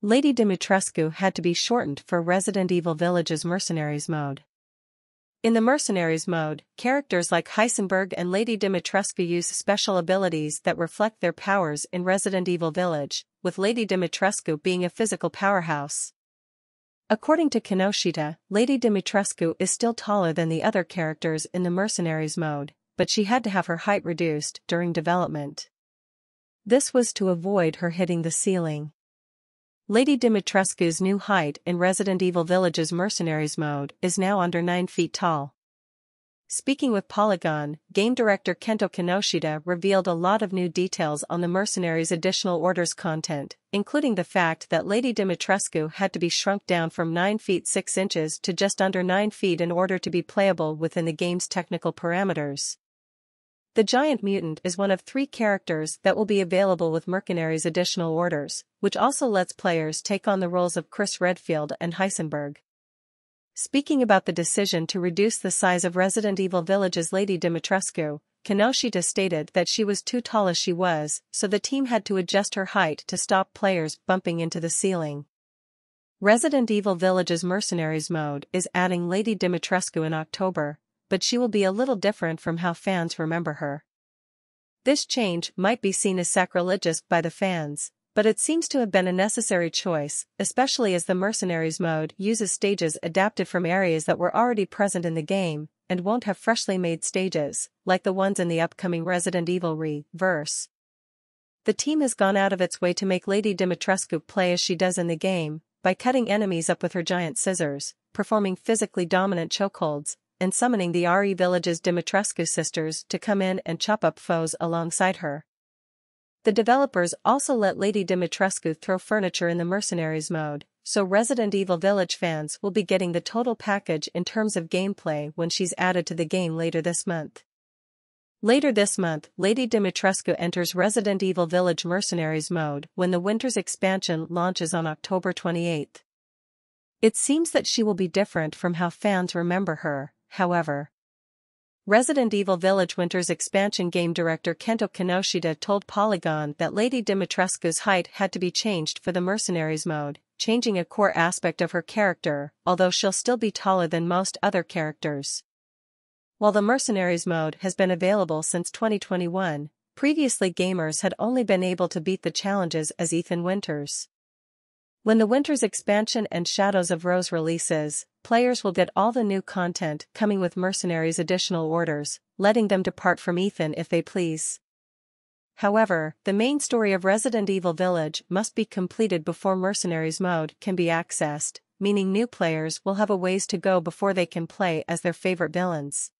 Lady Dimitrescu had to be shortened for Resident Evil Village's Mercenaries mode. In the Mercenaries mode, characters like Heisenberg and Lady Dimitrescu use special abilities that reflect their powers in Resident Evil Village, with Lady Dimitrescu being a physical powerhouse. According to Kinoshita, Lady Dimitrescu is still taller than the other characters in the Mercenaries mode, but she had to have her height reduced during development. This was to avoid her hitting the ceiling. Lady Dimitrescu's new height in Resident Evil Village's Mercenaries mode is now under 9 feet tall. Speaking with Polygon, game director Kento Kinoshita revealed a lot of new details on the Mercenaries Additional Orders content, including the fact that Lady Dimitrescu had to be shrunk down from 9 feet 6 inches to just under 9 feet in order to be playable within the game's technical parameters. The giant mutant is one of 3 characters that will be available with Mercanaries Additional Orders, which also lets players take on the roles of Chris Redfield and Heisenberg. Speaking about the decision to reduce the size of Resident Evil Village's Lady Dimitrescu, Kinoshita stated that she was too tall as she was, so the team had to adjust her height to stop players bumping into the ceiling. Resident Evil Village's Mercenaries mode is adding Lady Dimitrescu in October, but she will be a little different from how fans remember her. This change might be seen as sacrilegious by the fans, but it seems to have been a necessary choice, especially as the Mercenaries mode uses stages adapted from areas that were already present in the game, and won't have freshly made stages, like the ones in the upcoming Resident Evil Re-verse. The team has gone out of its way to make Lady Dimitrescu play as she does in the game, by cutting enemies up with her giant scissors, performing physically dominant chokeholds, and summoning the RE Village's Dimitrescu sisters to come in and chop up foes alongside her. The developers also let Lady Dimitrescu throw furniture in the Mercenaries mode, so Resident Evil Village fans will be getting the total package in terms of gameplay when she's added to the game later this month. Later this month, Lady Dimitrescu enters Resident Evil Village Mercenaries mode when the Winter's expansion launches on October 28. It seems that she will be different from how fans remember her, however. Resident Evil Village Winter's expansion game director Kento Kinoshita told Polygon that Lady Dimitrescu's height had to be changed for the Mercenaries mode, changing a core aspect of her character, although she'll still be taller than most other characters. While the Mercenaries mode has been available since 2021, previously gamers had only been able to beat the challenges as Ethan Winters. When the Winter's expansion and Shadows of Rose releases, players will get all the new content coming with Mercenaries Additional Orders, letting them depart from Ethan if they please. However, the main story of Resident Evil Village must be completed before Mercenaries mode can be accessed, meaning new players will have a ways to go before they can play as their favorite villains.